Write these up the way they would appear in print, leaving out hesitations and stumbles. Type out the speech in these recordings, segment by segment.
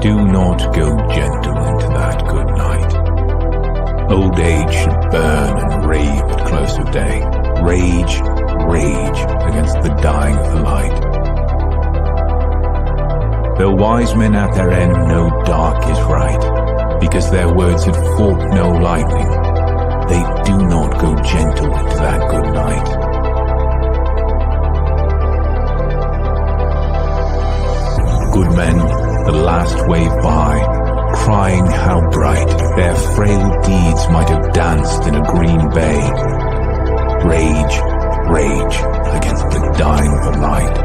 Do not go gentle into that good night. Old age should burn and rave at close of day. Rage, rage against the dying of the light. Though wise men at their end know dark is right, because their words had fought no lightning, they do not go gentle into that good night. Good men, the last wave by, crying how bright their frail deeds might have danced in a green bay. Rage, rage against the dying of the light.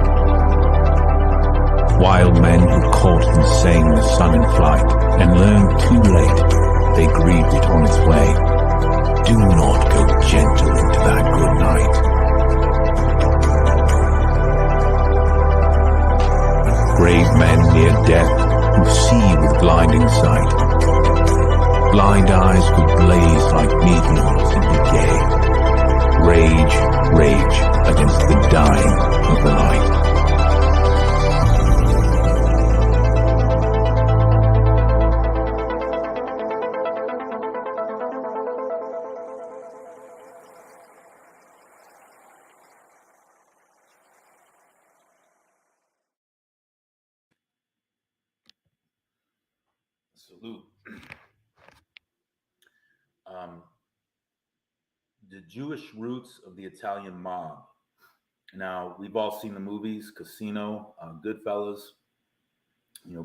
Wild men who caught and sang the sun in flight, and learned too late they grieved it on its way. Do not go gentle into that good night. Brave men near death who see with blinding sight. Blind eyes could blaze like needles in decay. Rage, rage against the dying of the light. Salute. The Jewish roots of the Italian mob. Now, we've all seen the movies, Casino, Goodfellas,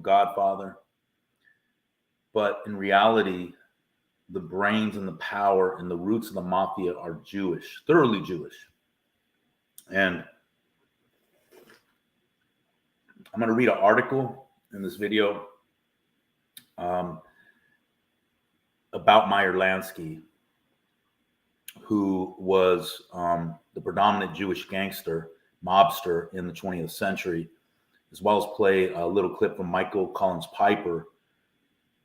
Godfather. But in reality, the brains and the power and the roots of the mafia are Jewish, thoroughly Jewish. And I'm going to read an article in this video about Meyer Lansky, who was the predominant Jewish gangster, mobster in the 20th century, as well as play a little clip from Michael Collins Piper,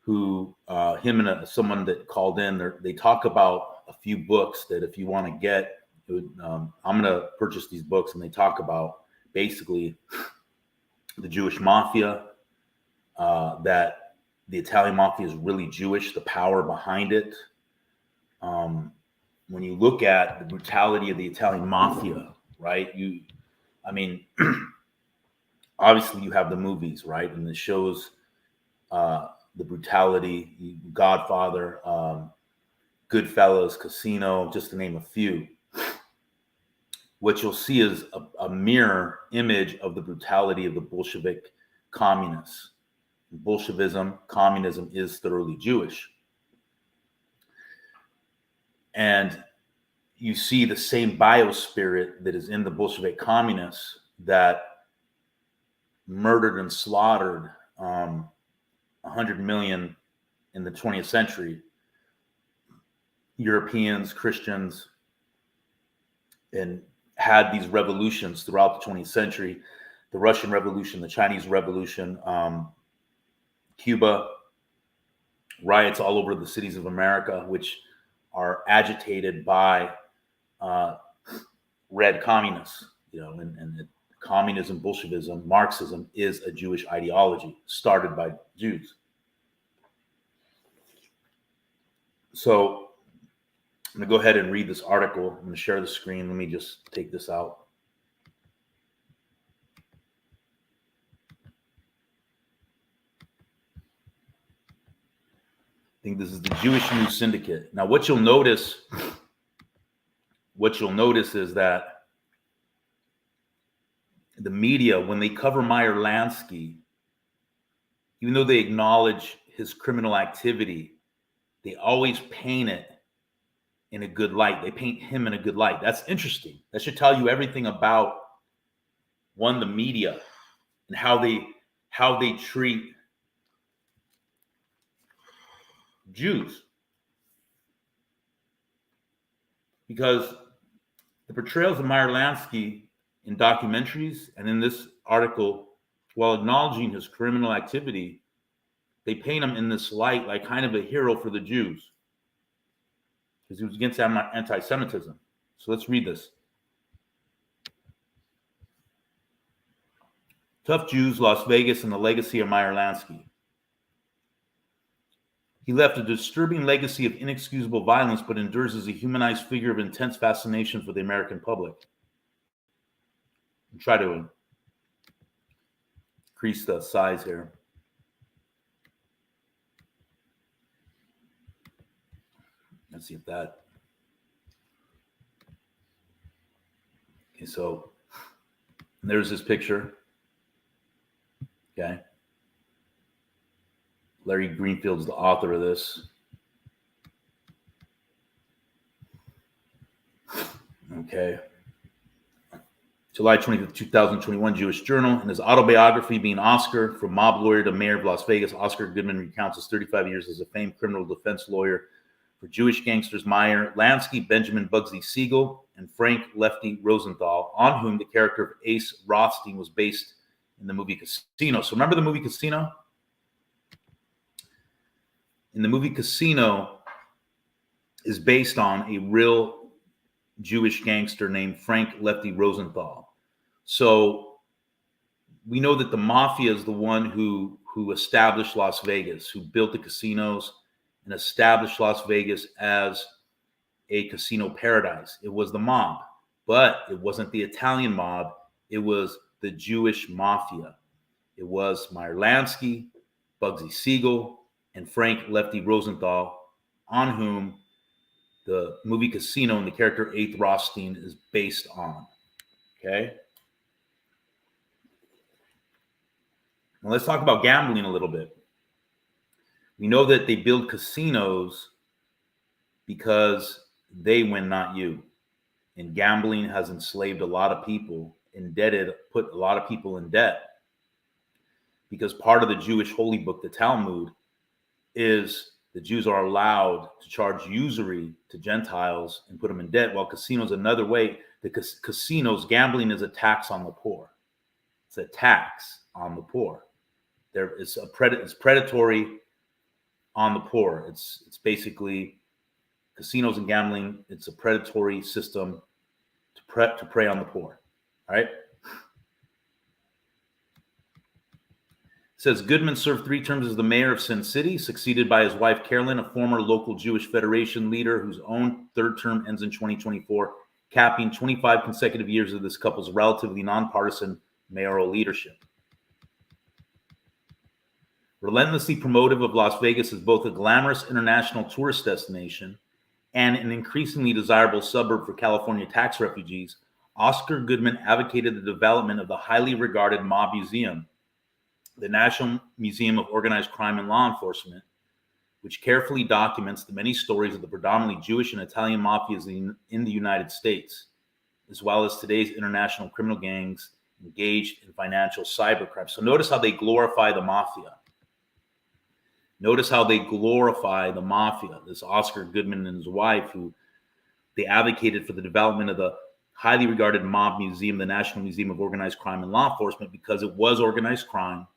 who him and someone that called in, they talk about a few books that if you want to get, I'm going to purchase these books, and they talk about basically the Jewish mafia, that the Italian mafia is really Jewish, the power behind it. When you look at the brutality of the Italian mafia, right? Obviously you have the movies, right? And it shows the brutality, Godfather, Goodfellas, Casino, just to name a few. What you'll see is a mirror image of the brutality of the Bolshevik communists. Bolshevism, communism is thoroughly Jewish. And you see the same biospirit that is in the Bolshevik communists that murdered and slaughtered 100 million in the 20th century. Europeans, Christians, and had these revolutions throughout the 20th century. The Russian Revolution, the Chinese Revolution, Cuba, riots all over the cities of America, which are agitated by red communists, and communism, Bolshevism, Marxism is a Jewish ideology started by Jews. So I'm going to go ahead and read this article. I'm going to share the screen. Let me just take this out. I think this is the Jewish News Syndicate. Now, what you'll notice is that the media, when they cover Meyer Lansky, even though they acknowledge his criminal activity, they always paint it in a good light. They paint him in a good light. That's interesting. That should tell you everything about, one, the media and how they treat Jews. Because the portrayals of Meyer Lansky in documentaries and in this article, while acknowledging his criminal activity, they paint him in this light like kind of a hero for the Jews, because he was against anti-Semitism. So let's read this. Tough Jews, Las Vegas, and the legacy of Meyer Lansky. He left a disturbing legacy of inexcusable violence, but endures as a humanized figure of intense fascination for the American public. I'll try to increase the size here. Let's see if that. Okay, so there's this picture. Okay. Larry Greenfield's the author of this. Okay. July 25th, 2021, Jewish Journal. In his autobiography, Being Oscar, From Mob Lawyer to Mayor of Las Vegas, Oscar Goodman recounts his 35 years as a famed criminal defense lawyer for Jewish gangsters Meyer Lansky, Benjamin Bugsy Siegel, and Frank Lefty Rosenthal, on whom the character of Ace Rothstein was based in the movie Casino. So remember the movie Casino? In the movie Casino is based on a real Jewish gangster named Frank Lefty Rosenthal. So we know that the mafia is the one who established Las Vegas, who built the casinos and established Las Vegas as a casino paradise. It was the mob, but it wasn't the Italian mob. It was the Jewish mafia. It was Meyer Lansky, Bugsy Siegel, and Frank Lefty Rosenthal, on whom the movie Casino and the character Ace Rothstein is based on. Okay? Now let's talk about gambling a little bit. We know that they build casinos because they win, not you. And gambling has enslaved a lot of people, put a lot of people in debt. Because part of the Jewish holy book, the Talmud, is the Jews are allowed to charge usury to Gentiles and put them in debt, while casinos another way. The casinos, gambling is a tax on the poor. It's a tax on the poor. It's predatory on the poor. It's basically casinos and gambling. It's a predatory system to prey on the poor. All right. It says Goodman served 3 terms as the mayor of Sin City, succeeded by his wife Carolyn, a former local Jewish Federation leader whose own 3rd term ends in 2024, capping 25 consecutive years of this couple's relatively nonpartisan mayoral leadership. Relentlessly promotive of Las Vegas as both a glamorous international tourist destination and an increasingly desirable suburb for California tax refugees, Oscar Goodman advocated the development of the highly regarded Mob Museum, the National Museum of Organized Crime and Law Enforcement, which carefully documents the many stories of the predominantly Jewish and Italian mafias in the United States, as well as today's international criminal gangs engaged in financial cybercrime. So notice how they glorify the mafia. Notice how they glorify the mafia. This Oscar Goodman and his wife, who they advocated for the development of the highly regarded Mob Museum, the National Museum of Organized Crime and Law Enforcement, because it was organized crime,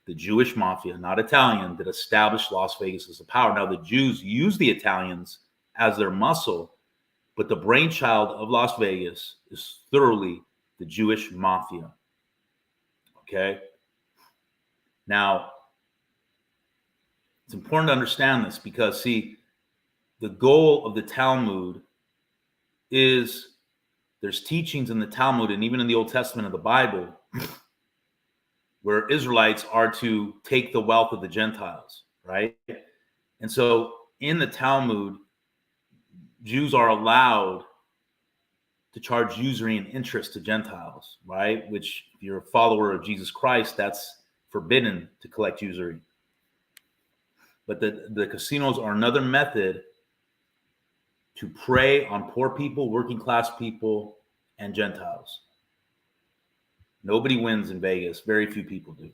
the Jewish mafia, not Italian, that established Las Vegas as a power. Now, the Jews use the Italians as their muscle, but the brainchild of Las Vegas is thoroughly the Jewish mafia. Okay? Now, it's important to understand this because, see, the goal of the Talmud is there's teachings in the Talmud and even in the Old Testament of the Bible where Israelites are to take the wealth of the Gentiles, right? And so in the Talmud, Jews are allowed to charge usury and interest to Gentiles, right? Which, if you're a follower of Jesus Christ, that's forbidden to collect usury. But the casinos are another method to prey on poor people, working class people, and Gentiles. Nobody wins in Vegas. Very few people do.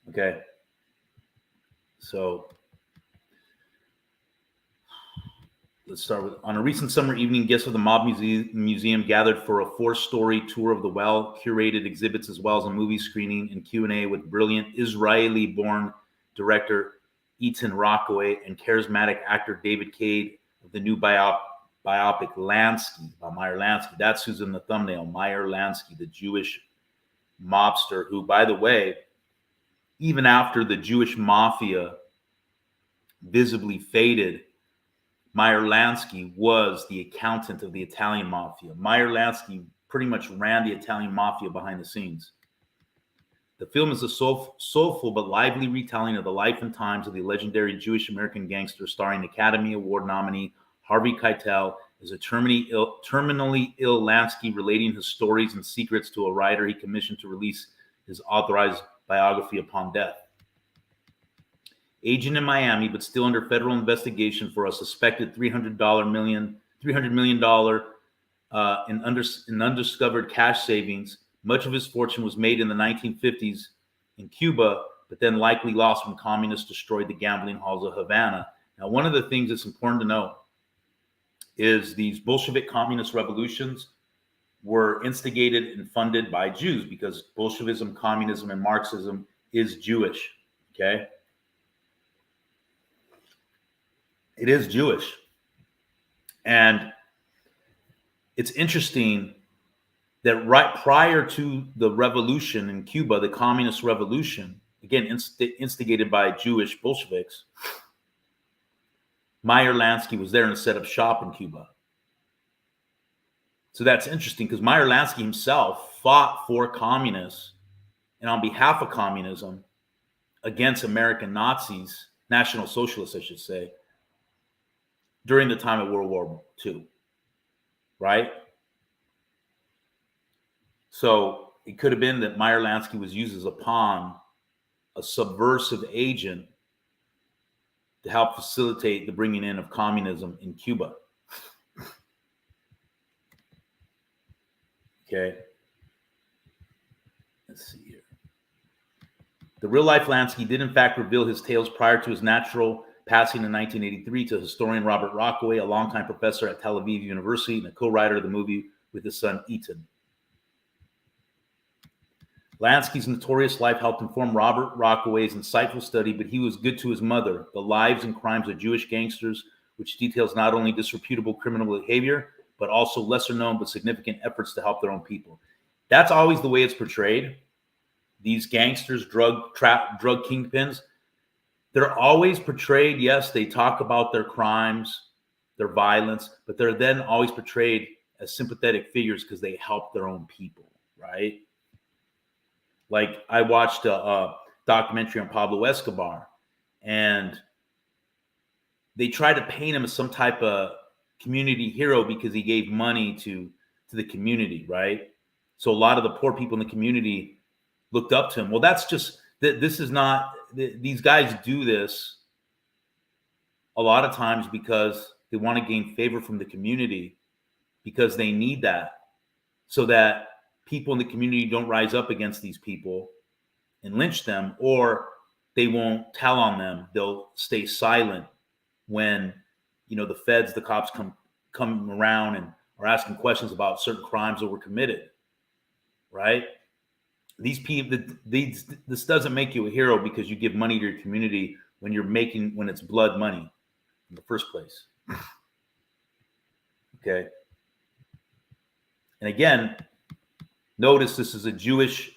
Okay. So let's start with, on a recent summer evening, guests of the Mob Museum gathered for a 4-story tour of the well-curated exhibits, as well as a movie screening and Q&A with brilliant Israeli-born director Eitan Rockaway and charismatic actor David Cade of the new biopic Lansky, by Meyer Lansky. That's who's in the thumbnail, Meyer Lansky, the Jewish mobster, who, by the way, even after the Jewish mafia visibly faded, Meyer Lansky was the accountant of the Italian mafia. Meyer Lansky pretty much ran the Italian mafia behind the scenes. The film is a soulful but lively retelling of the life and times of the legendary Jewish American gangster, starring Academy Award nominee Harvey Keitel as a terminally ill Lansky, relating his stories and secrets to a writer he commissioned to release his authorized biography upon death. Agent in Miami, but still under federal investigation for a suspected $300 million in undiscovered cash savings. Much of his fortune was made in the 1950s in Cuba, but then likely lost when communists destroyed the gambling halls of Havana. Now, one of the things that's important to know is these Bolshevik communist revolutions were instigated and funded by Jews, because Bolshevism, communism, and Marxism is Jewish, okay? It is Jewish. And it's interesting that right prior to the revolution in Cuba, the communist revolution, again, instigated by Jewish Bolsheviks, Meyer Lansky was there and set up shop in Cuba. So that's interesting, because Meyer Lansky himself fought for communists and on behalf of communism against American Nazis, National Socialists, I should say, during the time of World War II, right? So it could have been that Meyer Lansky was used as a pawn, a subversive agent, to help facilitate the bringing in of communism in Cuba. Okay. Let's see here. The real-life Lansky did, in fact, reveal his tales prior to his natural passing in 1983 to historian Robert Rockaway, a longtime professor at Tel Aviv University and a co-writer of the movie with his son Ethan. Lansky's notorious life helped inform Robert Rockaway's insightful study, But He Was Good to His Mother, The Lives and Crimes of Jewish Gangsters, which details not only disreputable criminal behavior, but also lesser known but significant efforts to help their own people. That's always the way it's portrayed. These gangsters, drug kingpins, they're always portrayed, yes, they talk about their crimes, their violence, but they're then always portrayed as sympathetic figures because they help their own people, right? Like, I watched a documentary on Pablo Escobar, and they try to paint him as some type of community hero because he gave money to the community, right? So a lot of the poor people in the community looked up to him. Well, that's just, this is not, these guys do this a lot of times because they want to gain favor from the community, because they need that, so that people in the community don't rise up against these people and lynch them, or they won't tell on them. They'll stay silent when, you know, the feds, the cops come around and are asking questions about certain crimes that were committed, right? These people, this doesn't make you a hero because you give money to your community when it's blood money in the first place. Okay. And again, notice this is a Jewish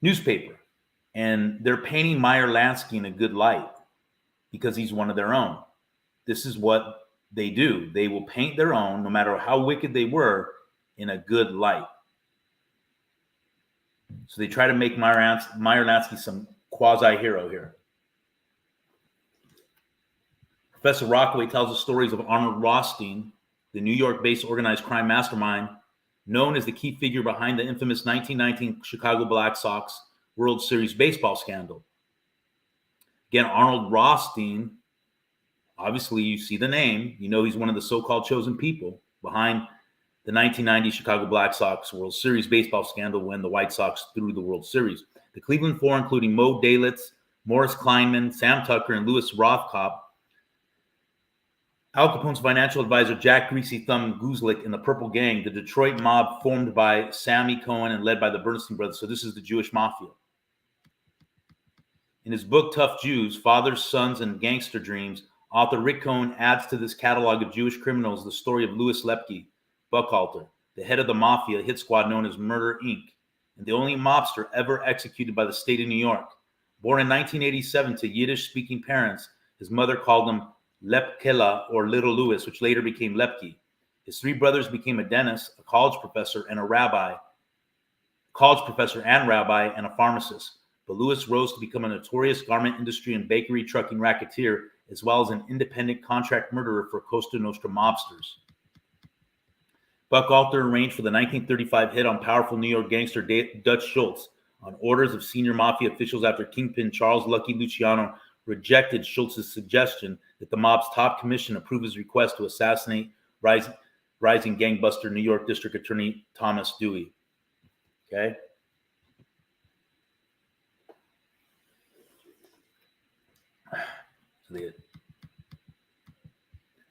newspaper, and they're painting Meyer Lansky in a good light because he's one of their own. This is what they do. They will paint their own, no matter how wicked they were, in a good light. So they try to make Meyer Lansky some quasi-hero here. Professor Rockaway tells the stories of Arnold Rothstein, the New York-based organized crime mastermind, known as the key figure behind the infamous 1919 Chicago Black Sox World Series baseball scandal. Again, Arnold Rothstein, obviously you see the name, you know he's one of the so-called chosen people behind the 1990 Chicago Black Sox World Series baseball scandal when the White Sox threw the World Series. The Cleveland Four, including Mo Dalitz, Morris Kleinman, Sam Tucker, and Louis Rothkopf, Al Capone's financial advisor Jack Greasy Thumb Guzlik, and the Purple Gang, the Detroit mob formed by Sammy Cohen and led by the Bernstein brothers. So this is the Jewish mafia. In his book, Tough Jews, Fathers, Sons, and Gangster Dreams, author Rick Cohen adds to this catalog of Jewish criminals the story of Louis Lepke Buckhalter, the head of the mafia hit squad known as Murder, Inc., and the only mobster ever executed by the state of New York. Born in 1987 to Yiddish-speaking parents, his mother called him Lepkela, or Little Louis, which later became Lepke. His three brothers became a dentist, a college professor, and a rabbi, and a pharmacist. But Louis rose to become a notorious garment industry and bakery trucking racketeer, as well as an independent contract murderer for Costa Nostra mobsters. Buck Alter arranged for the 1935 hit on powerful New York gangster Dutch Schultz on orders of senior mafia officials after Kingpin Charles Lucky Luciano rejected Schultz's suggestion that the mob's top commission approve his request to assassinate rising gangbuster New York District Attorney Thomas Dewey. Okay.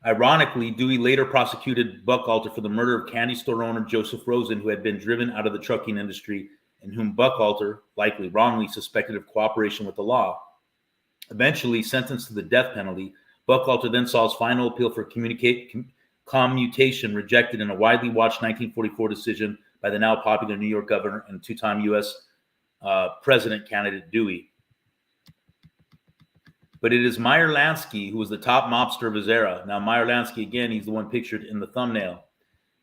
Ironically, Dewey later prosecuted Buck Alter for the murder of candy store owner Joseph Rosen, who had been driven out of the trucking industry and whom Buck Alter, likely wrongly, suspected of cooperation with the law. Eventually sentenced to the death penalty, Buck Alter then saw his final appeal for commutation rejected in a widely watched 1944 decision by the now popular New York governor and two-time U.S. President candidate Dewey. But it is Meyer Lansky who was the top mobster of his era. Now, Meyer Lansky, again, he's the one pictured in the thumbnail.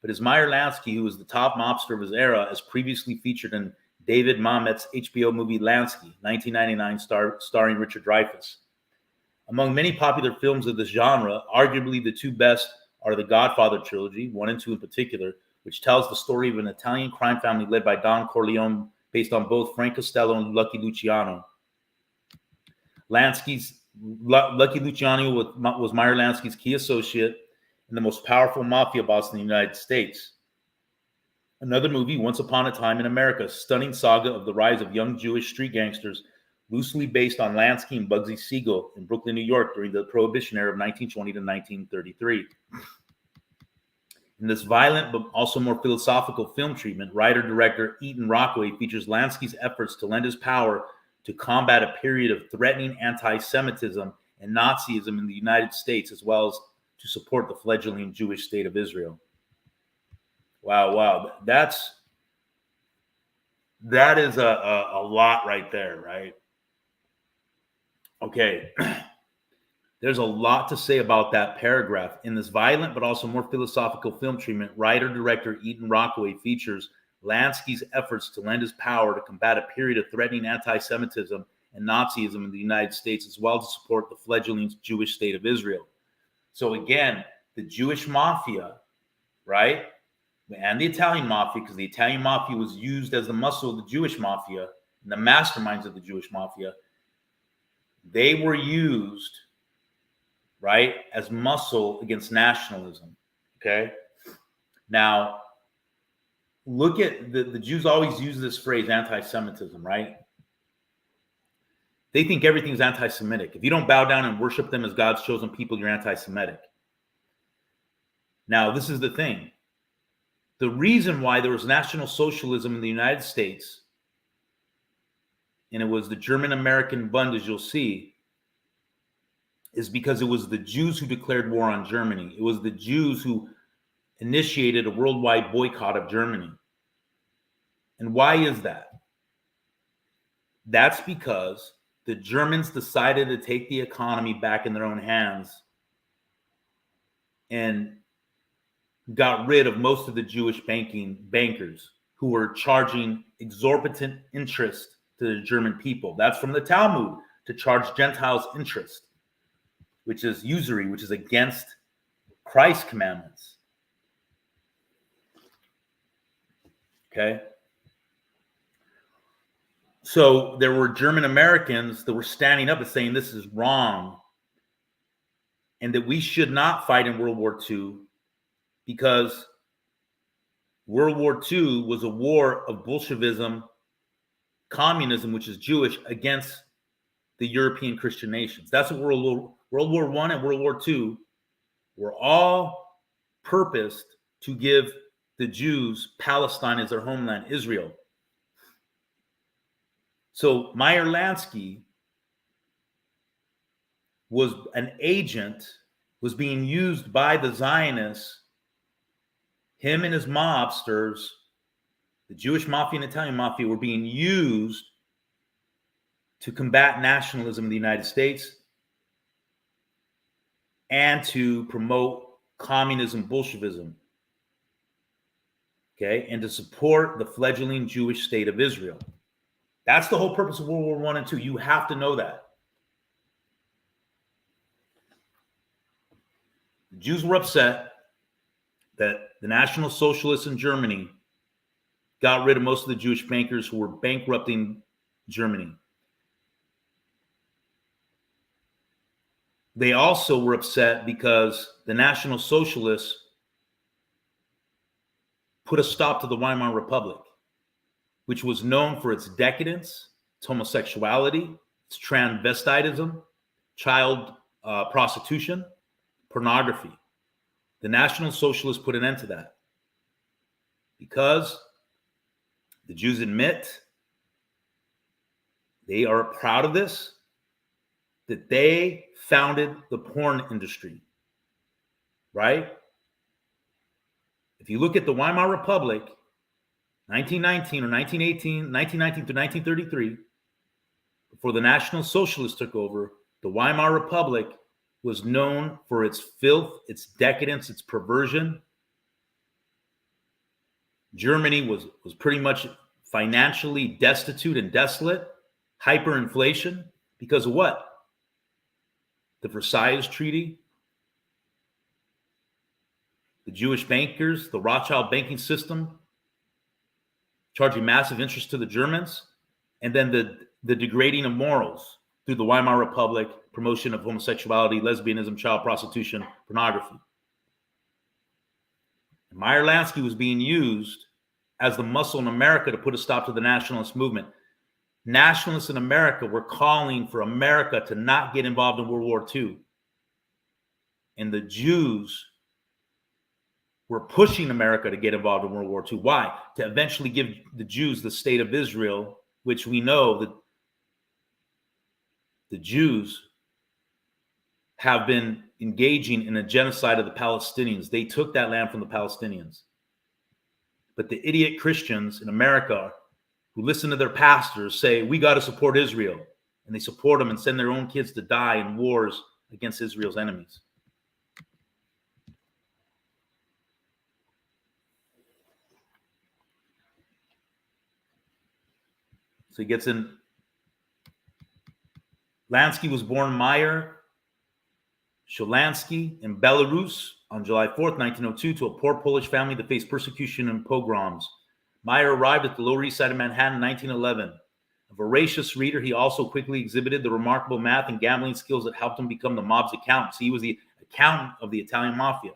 But it's Meyer Lansky who was the top mobster of his era, as previously featured in David Mamet's HBO movie Lansky, 1999, starring Richard Dreyfuss. Among many popular films of this genre, arguably the two best are the Godfather trilogy, 1 and 2 in particular, which tells the story of an Italian crime family led by Don Corleone, based on both Frank Costello and Lucky Luciano. Lucky Luciano was Meyer Lansky's key associate and the most powerful mafia boss in the United States. Another movie, Once Upon a Time in America, stunning saga of the rise of young Jewish street gangsters, loosely based on Lansky and Bugsy Siegel in Brooklyn, New York during the Prohibition era of 1920 to 1933. In this violent but also more philosophical film treatment, writer-director Eaton Rockaway features Lansky's efforts to lend his power to combat a period of threatening anti-Semitism and Nazism in the United States, as well as to support the fledgling Jewish state of Israel. Wow. That is a lot right there, right? Okay. There's a lot to say about that paragraph. In this violent but also more philosophical film treatment, writer-director Eaton Rockaway features Lansky's efforts to lend his power to combat a period of threatening anti-Semitism and Nazism in the United States, as well as to support the fledgling Jewish state of Israel. So again, the Jewish mafia, right, and the Italian mafia, because the Italian mafia was used as the muscle of the Jewish mafia and the masterminds of the Jewish mafia, they were used, right, as muscle against nationalism, okay? Now, look at the Jews always use this phrase, anti-Semitism, right? They think everything's anti-Semitic. If you don't bow down and worship them as God's chosen people, you're anti-Semitic. Now, this is the thing. The reason why there was National Socialism in the United States, and it was the German-American Bund, as you'll see, is because it was the Jews who declared war on Germany. It was the Jews who initiated a worldwide boycott of Germany. And why is that? That's because the Germans decided to take the economy back in their own hands and got rid of most of the Jewish bankers who were charging exorbitant interest to the German people. That's from the Talmud, to charge Gentiles interest, which is usury, which is against Christ's commandments. Okay? So there were German Americans that were standing up and saying this is wrong and that we should not fight in World War II, because World War II was a war of Bolshevism, communism, which is Jewish, against the European Christian nations. That's what World War I and World War II were all purposed to give the Jews Palestine as their homeland, Israel. So Meyer Lansky was an agent, was being used by the Zionists, him and his mobsters, the Jewish mafia and Italian mafia were being used to combat nationalism in the United States and to promote communism, Bolshevism, okay, and to support the fledgling Jewish state of Israel. That's the whole purpose of World War I and II. You have to know that. The Jews were upset that the National Socialists in Germany got rid of most of the Jewish bankers who were bankrupting Germany. They also were upset because the National Socialists put a stop to the Weimar Republic, which was known for its decadence, its homosexuality, its transvestitism, child prostitution, pornography. The National Socialists put an end to that because the Jews admit, they are proud of this, that they founded the porn industry, right? If you look at the Weimar Republic, 1919 or 1918, 1919 to 1933, before the National Socialists took over, the Weimar Republic was known for its filth, its decadence, its perversion. Germany was pretty much financially destitute and desolate, hyperinflation, because of what? The Versailles Treaty, the Jewish bankers, the Rothschild banking system, charging massive interest to the Germans, and then the degrading of morals through the Weimar Republic, promotion of homosexuality, lesbianism, child prostitution, pornography. And Meyer Lansky was being used as the muscle in America to put a stop to the nationalist movement. Nationalists in America were calling for America to not get involved in World War II. And the Jews were pushing America to get involved in World War II. Why? To eventually give the Jews the state of Israel, which we know that the Jews have been engaging in a genocide of the Palestinians. They took that land from the Palestinians. But the idiot Christians in America who listen to their pastors say, we got to support Israel. And they support them and send their own kids to die in wars against Israel's enemies. So he gets in. Lansky was born Meyer Sholansky in Belarus on July 4th, 1902, to a poor Polish family that faced persecution and pogroms. Meyer arrived at the Lower East Side of Manhattan in 1911. A voracious reader, he also quickly exhibited the remarkable math and gambling skills that helped him become the mob's accountant. So he was the accountant of the Italian mafia,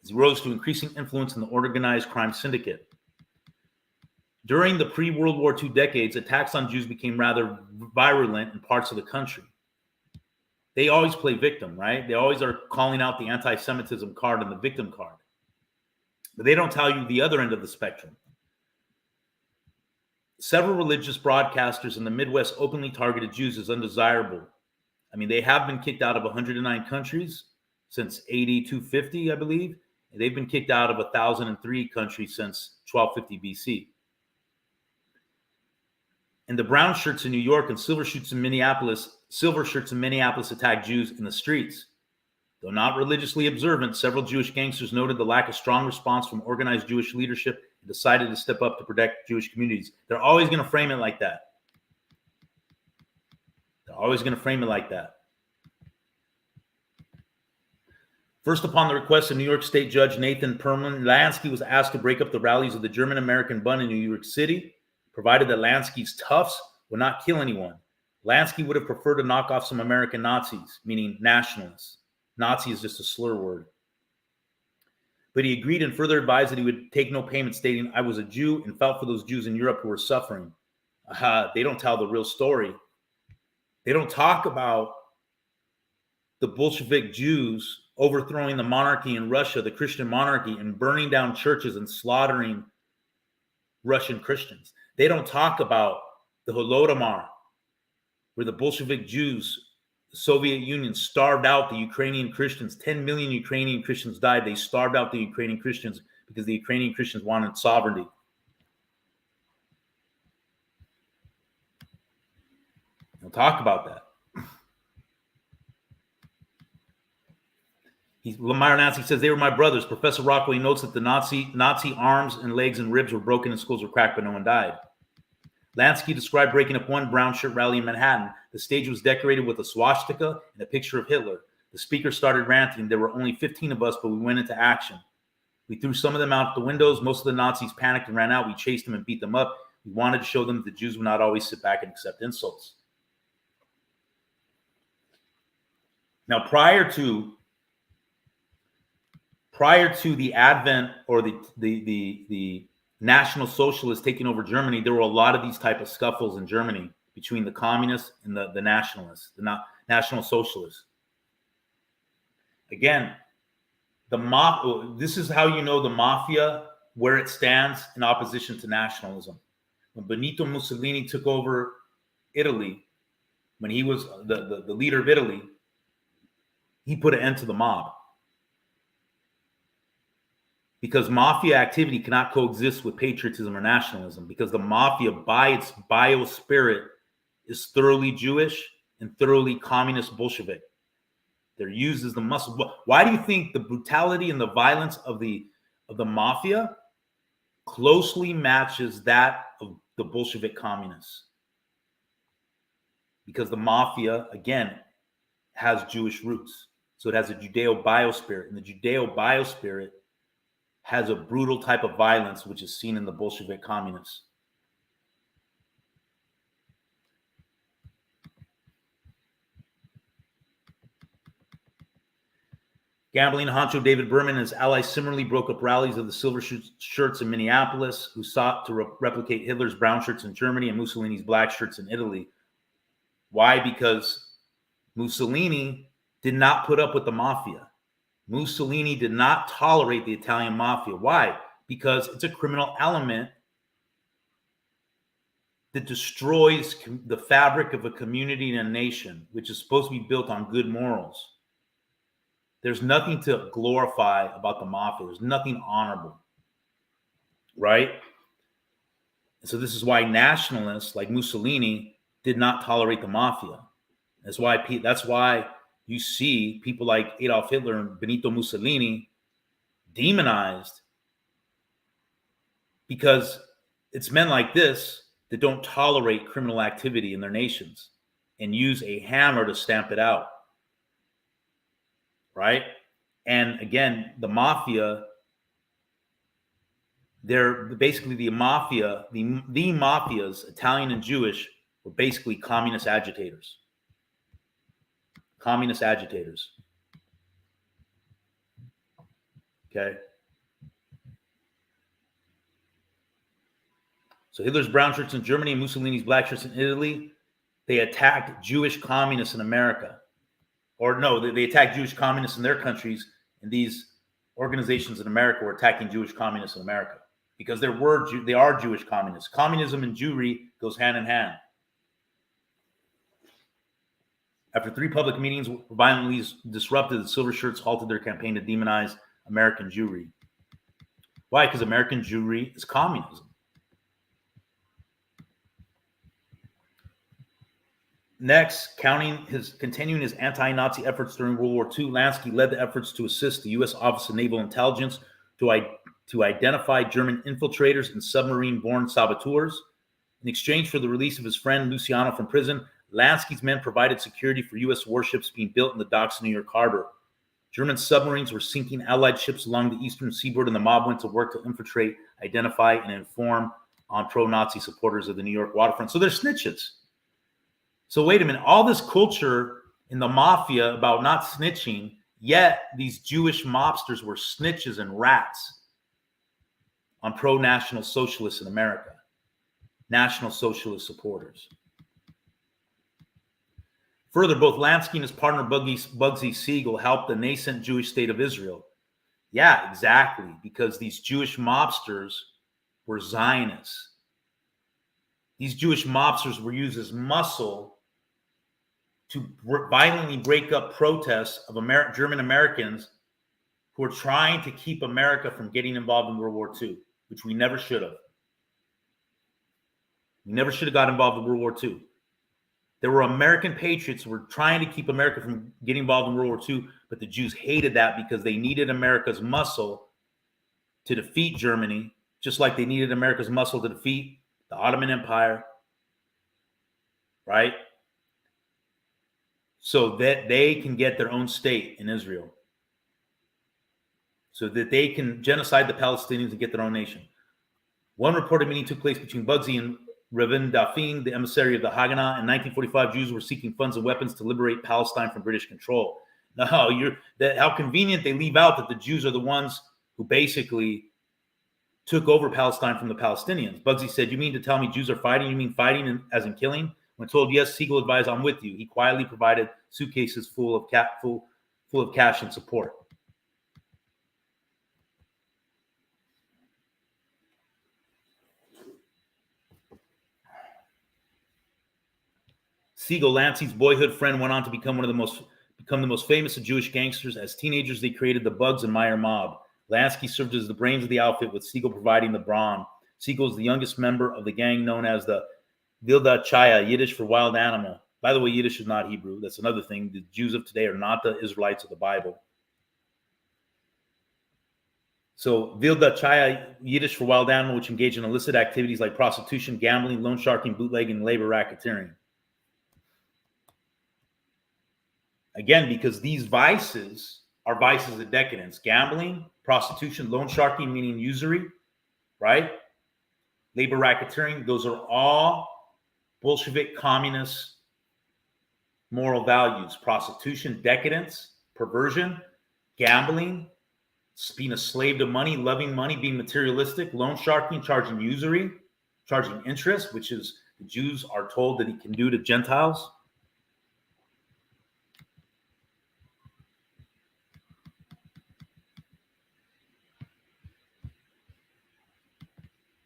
as he rose to increasing influence in the organized crime syndicate. During the pre-World War II decades, attacks on Jews became rather virulent in parts of the country. They always play victim, right? They always are calling out the anti-Semitism card and the victim card. But they don't tell you the other end of the spectrum. Several religious broadcasters in the Midwest openly targeted Jews as undesirable. I mean, they have been kicked out of 109 countries since AD 250, I believe. And they've been kicked out of 1,003 countries since 1250 BC. And the brown shirts in New York and silver shirts in Minneapolis attacked Jews in the streets. Though not religiously observant, several Jewish gangsters noted the lack of strong response from organized Jewish leadership and decided to step up to protect Jewish communities. They're always going to frame it like that. They're always going to frame it like that. First, upon the request of New York State Judge Nathan Perlman, Lansky was asked to break up the rallies of the German-American Bund in New York City, provided that Lansky's toughs would not kill anyone. Lansky would have preferred to knock off some American Nazis, meaning nationalists. Nazi is just a slur word. But he agreed and further advised that he would take no payment, stating, I was a Jew and felt for those Jews in Europe who were suffering. They don't tell the real story. They don't talk about the Bolshevik Jews overthrowing the monarchy in Russia, the Christian monarchy, and burning down churches and slaughtering Russian Christians. They don't talk about the Holodomor, where the Bolshevik Jews, the Soviet Union, starved out the Ukrainian Christians. 10 million Ukrainian Christians died. They starved out the Ukrainian Christians because the Ukrainian Christians wanted sovereignty. We'll talk about that. Meyer Lansky says, they were my brothers. Professor Rockway notes that the Nazi arms and legs and ribs were broken and skulls were cracked, but no one died. Lansky described breaking up one brown shirt rally in Manhattan. The stage was decorated with a swastika and a picture of Hitler. The speaker started ranting. There were only 15 of us, but we went into action. We threw some of them out the windows. Most of the Nazis panicked and ran out. We chased them and beat them up. We wanted to show them that the Jews would not always sit back and accept insults. Now, prior to the advent or the National Socialists taking over Germany, there were a lot of these type of scuffles in Germany between the communists and the nationalists, the National Socialists. Again, this is how you know the mafia, where it stands in opposition to nationalism. When Benito Mussolini took over Italy, when he was the leader of Italy, he put an end to the mob. Because mafia activity cannot coexist with patriotism or nationalism, because the mafia, by its biospirit, is thoroughly Jewish and thoroughly communist Bolshevik. They're used as the muscle. Why do you think the brutality and the violence of the mafia closely matches that of the Bolshevik communists? Because the mafia, again, has Jewish roots. So it has a Judeo-biospirit, and the Judeo-biospirit has a brutal type of violence, which is seen in the Bolshevik communists. Gambling honcho David Berman and his allies similarly broke up rallies of the silver shirts in Minneapolis, who sought to replicate Hitler's brown shirts in Germany and Mussolini's black shirts in Italy. Why? Because Mussolini did not put up with the mafia. Mussolini did not tolerate the Italian mafia. Why? Because it's a criminal element that destroys the fabric of a community and a nation, which is supposed to be built on good morals. There's nothing to glorify about the mafia. There's nothing honorable, right? And so this is why nationalists like Mussolini did not tolerate the mafia. That's why you see people like Adolf Hitler and Benito Mussolini demonized, because it's men like this that don't tolerate criminal activity in their nations and use a hammer to stamp it out. Right? And again, the mafia, they're basically the mafia, the mafias, Italian and Jewish, were basically communist agitators. Communist agitators. Okay. So Hitler's brown shirts in Germany and Mussolini's black shirts in Italy, they attacked Jewish communists in America. Or no, they attacked Jewish communists in their countries, and these organizations in America were attacking Jewish communists in America because they are Jewish communists. Communism and Jewry goes hand in hand. After 3 public meetings were violently disrupted, the Silver Shirts halted their campaign to demonize American Jewry. Why? Because American Jewry is communism. Next, continuing his anti-Nazi efforts during World War II, Lansky led the efforts to assist the U.S. Office of Naval Intelligence to identify German infiltrators and submarine-borne saboteurs. In exchange for the release of his friend Luciano from prison, Lansky's men provided security for U.S. warships being built in the docks of New York Harbor. German submarines were sinking Allied ships along the eastern seaboard, and the mob went to work to infiltrate, identify, and inform on pro-Nazi supporters of the New York waterfront. So they're snitches. So wait a minute, all this culture in the mafia about not snitching, yet these Jewish mobsters were snitches and rats on pro-National Socialists in America, National Socialist supporters. Further, both Lansky and his partner Bugsy Siegel helped the nascent Jewish state of Israel. Yeah, exactly, because these Jewish mobsters were Zionists. These Jewish mobsters were used as muscle to violently break up protests of German Americans who are trying to keep America from getting involved in World War II, which we never should have. We never should have got involved in World War II. There were American patriots who were trying to keep America from getting involved in World War II, but the Jews hated that because they needed America's muscle to defeat Germany, just like they needed America's muscle to defeat the Ottoman Empire, right? So that they can get their own state in Israel, so that they can genocide the Palestinians and get their own nation. One reported meeting took place between Bugsy and Reuven Daphne, the emissary of the Haganah. In 1945, Jews were seeking funds and weapons to liberate Palestine from British control. Now, how convenient they leave out that the Jews are the ones who basically took over Palestine from the Palestinians. Bugsy said, "You mean to tell me Jews are fighting? You mean fighting as in killing?" When told yes, Siegel advised, "I'm with you." He quietly provided suitcases full of cash and support. Siegel, Lancey's boyhood friend, went on to become the most famous of Jewish gangsters. As teenagers, they created the Bugs and Meyer mob. Lansky served as the brains of the outfit, with Siegel providing the brawn. Siegel is the youngest member of the gang, known as the Vilda Chaya, Yiddish for wild animal. By the way, Yiddish is not Hebrew. That's another thing. The Jews of today are not the Israelites of the Bible. So Vilda Chaya, Yiddish for wild animal, which engage in illicit activities like prostitution, gambling, loan sharking, bootlegging, and labor racketeering. Again, because these vices are vices of decadence: gambling, prostitution, loan sharking, meaning usury, right? Labor racketeering, those are all Bolshevik communist moral values. Prostitution, decadence, perversion, gambling, being a slave to money, loving money, being materialistic, loan sharking, charging usury, charging interest, which is the Jews are told that he can do to Gentiles.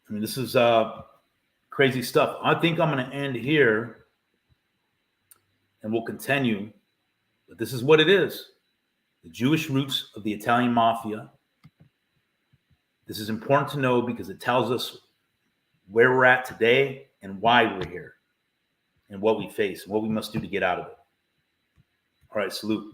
I mean, this is crazy stuff. I think I'm going to end here, and we'll continue. But this is what it is: the Jewish roots of the Italian mafia. This is important to know because it tells us where we're at today and why we're here and what we face and what we must do to get out of it. All right, salute.